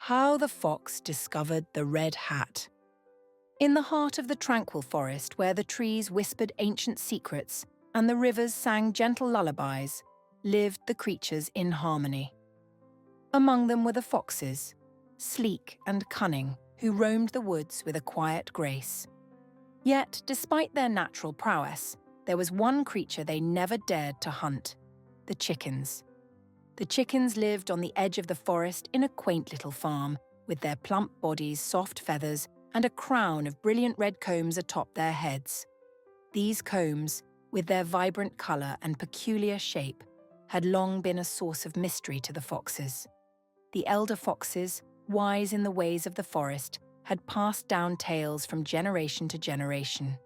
How the Fox Discovered the Red Hat. In the heart of the tranquil forest, where the trees whispered ancient secrets and the rivers sang gentle lullabies, lived the creatures in harmony. Among them were the foxes, sleek and cunning, who roamed the woods with a quiet grace. Yet, despite their natural prowess, there was one creature they never dared to hunt: the chickens. The chickens lived on the edge of the forest in a quaint little farm, with their plump bodies, soft feathers, and a crown of brilliant red combs atop their heads. These combs, with their vibrant colour and peculiar shape, had long been a source of mystery to the foxes. The elder foxes, wise in the ways of the forest, had passed down tales from generation to generation.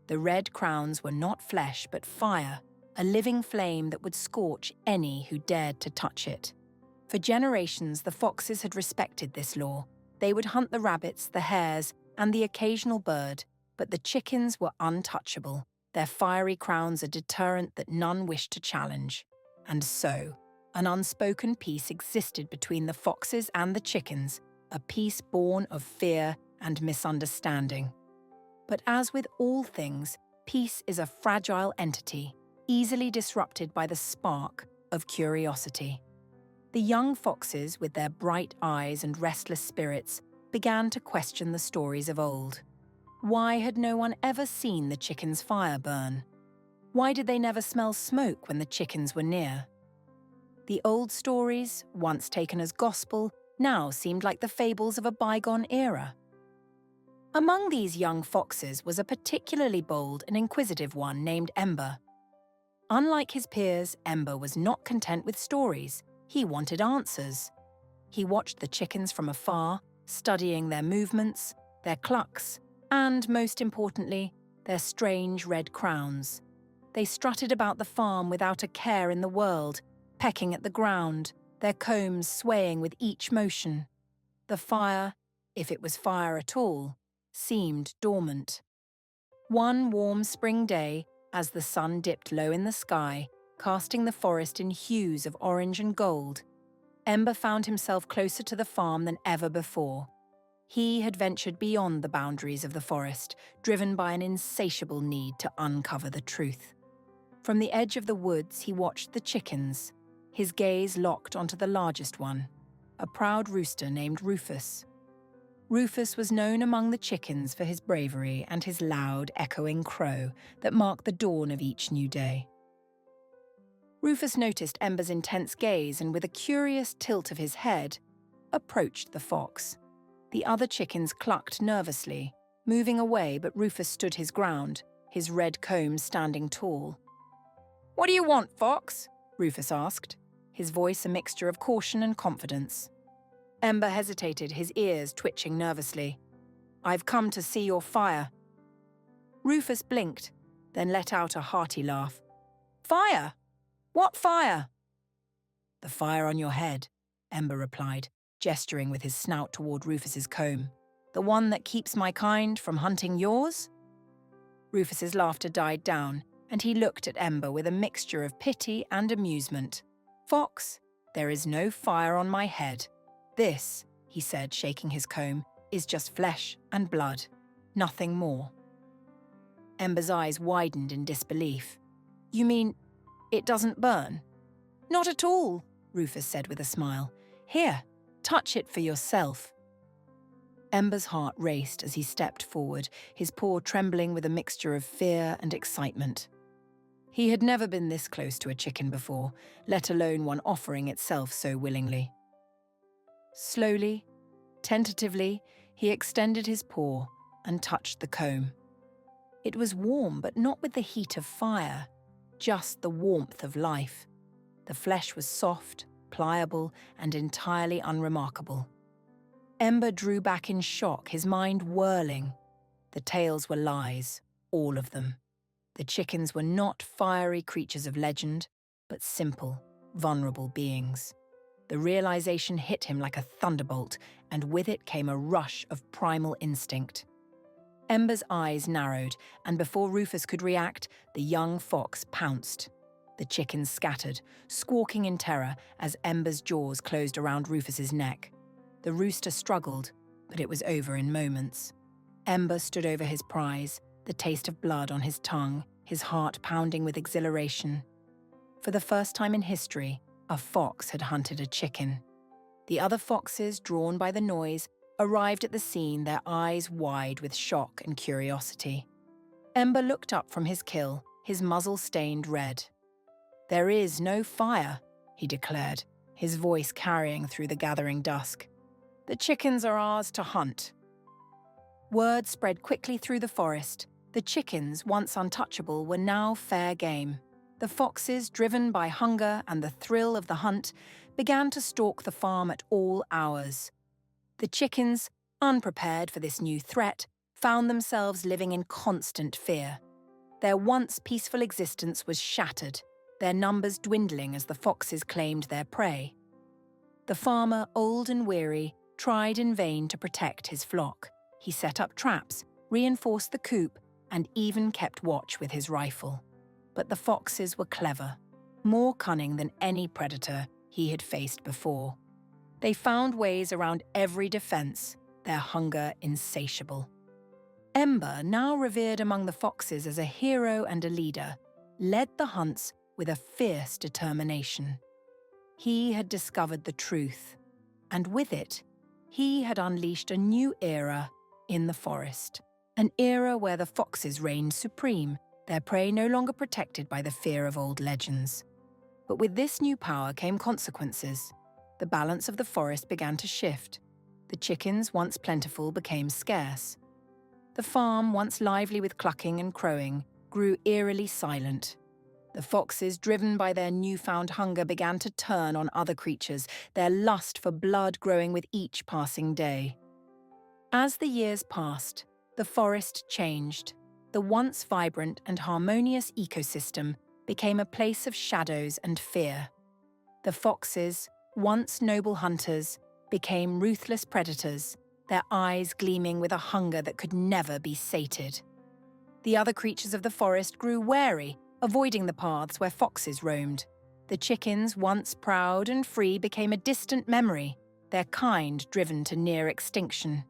The red crowns were not flesh but fire, a living flame that would scorch any who dared to touch it. For generations, the foxes had respected this law. They would hunt the rabbits, the hares, and the occasional bird, but the chickens were untouchable, their fiery crowns a deterrent that none wished to challenge. And so, an unspoken peace existed between the foxes and the chickens, a peace born of fear and misunderstanding. But as with all things, peace is a fragile entity, easily disrupted by the spark of curiosity. The young foxes, with their bright eyes and restless spirits, began to question the stories of old. Why had no one ever seen the chickens' fire burn? Why did they never smell smoke when the chickens were near? The old stories, once taken as gospel, now seemed like the fables of a bygone era. Among these young foxes was a particularly bold and inquisitive one named Ember. Unlike his peers, Ember was not content with stories. He wanted answers. He watched the chickens from afar, studying their movements, their clucks, and, most importantly, their strange red crowns. They strutted about the farm without a care in the world, pecking at the ground, their combs swaying with each motion. The fire, if it was fire at all, seemed dormant. One warm spring day, as the sun dipped low in the sky, casting the forest in hues of orange and gold, Ember found himself closer to the farm than ever before. He had ventured beyond the boundaries of the forest, driven by an insatiable need to uncover the truth. From the edge of the woods, he watched the chickens, his gaze locked onto the largest one, a proud rooster named Rufus. Rufus was known among the chickens for his bravery and his loud, echoing crow that marked the dawn of each new day. Rufus noticed Ember's intense gaze and, with a curious tilt of his head, approached the fox. The other chickens clucked nervously, moving away, but Rufus stood his ground, his red comb standing tall. "What do you want, Fox?" Rufus asked, his voice a mixture of caution and confidence. Ember hesitated, his ears twitching nervously. "I've come to see your fire." Rufus blinked, then let out a hearty laugh. "Fire? What fire?" "The fire on your head," Ember replied, gesturing with his snout toward Rufus's comb. "The one that keeps my kind from hunting yours?" Rufus's laughter died down, and he looked at Ember with a mixture of pity and amusement. "Fox, there is no fire on my head. This," he said, shaking his comb, "is just flesh and blood, nothing more." Ember's eyes widened in disbelief. "You mean it doesn't burn?" "Not at all," Rufus said with a smile. "Here, touch it for yourself." Ember's heart raced as he stepped forward, his paw trembling with a mixture of fear and excitement. He had never been this close to a chicken before, let alone one offering itself so willingly. Slowly, tentatively, he extended his paw and touched the comb. It was warm, but not with the heat of fire, just the warmth of life. The flesh was soft, pliable, and entirely unremarkable. Ember drew back in shock, his mind whirling. The tales were lies, all of them. The chickens were not fiery creatures of legend, but simple, vulnerable beings. The realization hit him like a thunderbolt, and with it came a rush of primal instinct. Ember's eyes narrowed, and before Rufus could react, the young fox pounced. The chickens scattered, squawking in terror as Ember's jaws closed around Rufus's neck. The rooster struggled, but it was over in moments. Ember stood over his prize, the taste of blood on his tongue, his heart pounding with exhilaration. For the first time in history, a fox had hunted a chicken. The other foxes, drawn by the noise, arrived at the scene, their eyes wide with shock and curiosity. Ember looked up from his kill, his muzzle stained red. "There is no fire," he declared, his voice carrying through the gathering dusk. "The chickens are ours to hunt." Word spread quickly through the forest. The chickens, once untouchable, were now fair game. The foxes, driven by hunger and the thrill of the hunt, began to stalk the farm at all hours. The chickens, unprepared for this new threat, found themselves living in constant fear. Their once peaceful existence was shattered, their numbers dwindling as the foxes claimed their prey. The farmer, old and weary, tried in vain to protect his flock. He set up traps, reinforced the coop, and even kept watch with his rifle. But the foxes were clever, more cunning than any predator he had faced before. They found ways around every defense, their hunger insatiable. Ember, now revered among the foxes as a hero and a leader, led the hunts with a fierce determination. He had discovered the truth, and with it, he had unleashed a new era in the forest. An era where the foxes reigned supreme, their prey no longer protected by the fear of old legends. But with this new power came consequences. The balance of the forest began to shift. The chickens, once plentiful, became scarce. The farm, once lively with clucking and crowing, grew eerily silent. The foxes, driven by their newfound hunger, began to turn on other creatures, their lust for blood growing with each passing day. As the years passed, the forest changed. The once vibrant and harmonious ecosystem became a place of shadows and fear. The foxes, once noble hunters, became ruthless predators, their eyes gleaming with a hunger that could never be sated. The other creatures of the forest grew wary, avoiding the paths where foxes roamed. The chickens, once proud and free, became a distant memory, their kind driven to near extinction.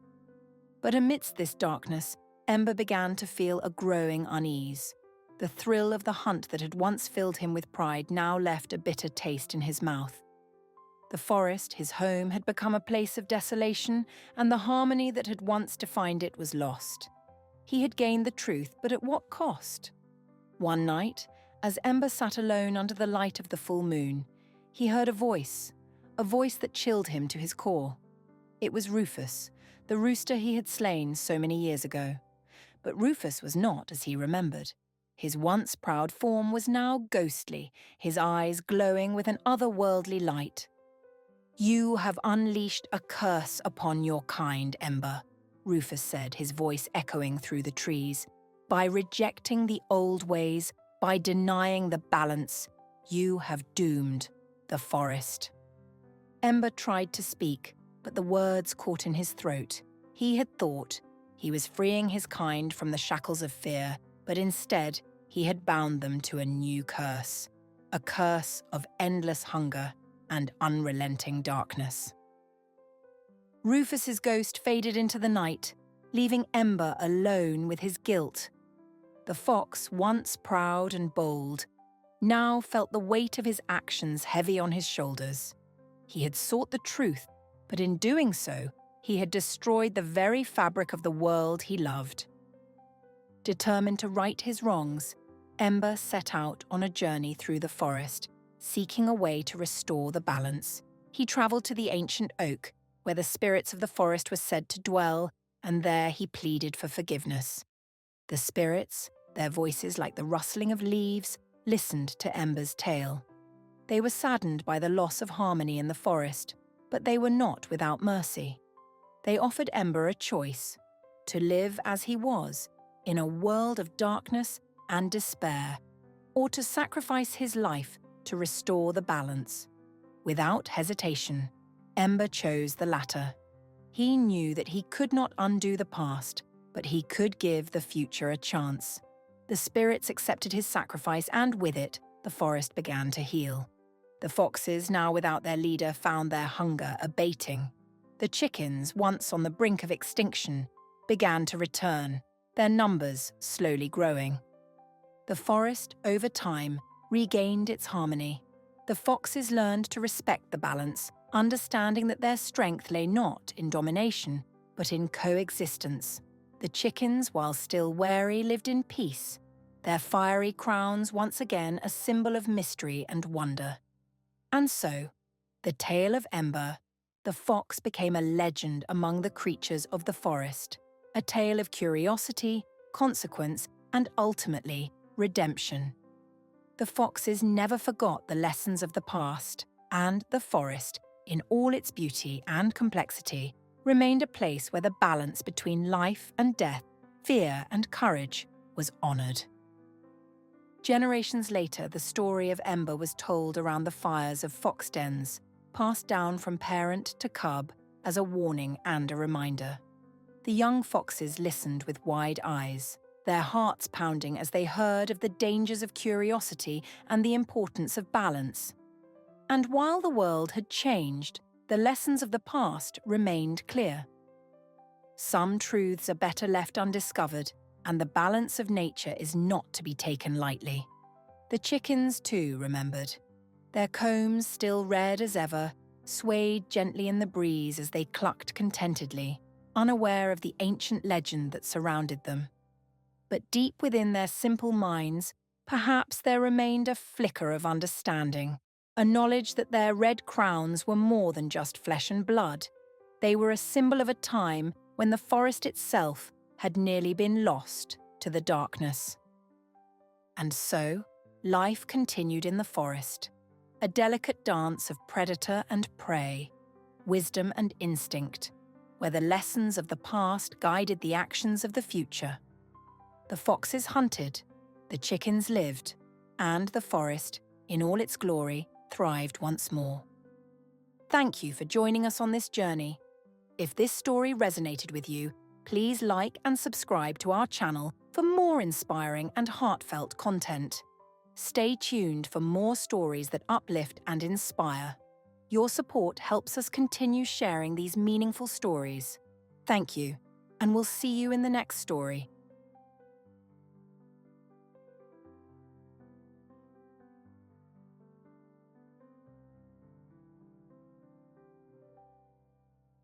But amidst this darkness, Ember began to feel a growing unease. The thrill of the hunt that had once filled him with pride now left a bitter taste in his mouth. The forest, his home, had become a place of desolation, and the harmony that had once defined it was lost. He had gained the truth, but at what cost? One night, as Ember sat alone under the light of the full moon, he heard a voice that chilled him to his core. It was Rufus, the rooster he had slain so many years ago. But Rufus was not as he remembered. His once proud form was now ghostly, his eyes glowing with an otherworldly light. "You have unleashed a curse upon your kind, Ember," Rufus said, his voice echoing through the trees. "By rejecting the old ways, by denying the balance, you have doomed the forest." Ember tried to speak, but the words caught in his throat. He had thought he was freeing his kind from the shackles of fear, but instead he had bound them to a new curse, a curse of endless hunger and unrelenting darkness. Rufus's ghost faded into the night, leaving Ember alone with his guilt. The fox, once proud and bold, now felt the weight of his actions heavy on his shoulders. He had sought the truth, but in doing so, he had destroyed the very fabric of the world he loved. Determined to right his wrongs, Ember set out on a journey through the forest, seeking a way to restore the balance. He travelled to the ancient oak, where the spirits of the forest were said to dwell, and there he pleaded for forgiveness. The spirits, their voices like the rustling of leaves, listened to Ember's tale. They were saddened by the loss of harmony in the forest, but they were not without mercy. They offered Ember a choice: to live as he was, in a world of darkness and despair, or to sacrifice his life to restore the balance. Without hesitation, Ember chose the latter. He knew that he could not undo the past, but he could give the future a chance. The spirits accepted his sacrifice, and with it, the forest began to heal. The foxes, now without their leader, found their hunger abating. The chickens, once on the brink of extinction, began to return, their numbers slowly growing. The forest, over time, regained its harmony. The foxes learned to respect the balance, understanding that their strength lay not in domination, but in coexistence. The chickens, while still wary, lived in peace, their fiery crowns once again a symbol of mystery and wonder. And so, the tale of Ember, the fox, became a legend among the creatures of the forest, a tale of curiosity, consequence, and ultimately, redemption. The foxes never forgot the lessons of the past, and the forest, in all its beauty and complexity, remained a place where the balance between life and death, fear and courage, was honoured. Generations later, the story of Ember was told around the fires of fox dens, passed down from parent to cub as a warning and a reminder. The young foxes listened with wide eyes, their hearts pounding as they heard of the dangers of curiosity and the importance of balance. And while the world had changed, the lessons of the past remained clear. Some truths are better left undiscovered, and the balance of nature is not to be taken lightly. The chickens, too, remembered. Their combs, still red as ever, swayed gently in the breeze as they clucked contentedly, unaware of the ancient legend that surrounded them. But deep within their simple minds, perhaps there remained a flicker of understanding, a knowledge that their red crowns were more than just flesh and blood. They were a symbol of a time when the forest itself had nearly been lost to the darkness. And so, life continued in the forest, a delicate dance of predator and prey, wisdom and instinct, where the lessons of the past guided the actions of the future. The foxes hunted, the chickens lived, and the forest, in all its glory, thrived once more. Thank you for joining us on this journey. If this story resonated with you, please like and subscribe to our channel for more inspiring and heartfelt content. Stay tuned for more stories that uplift and inspire. Your support helps us continue sharing these meaningful stories. Thank you, and we'll see you in the next story.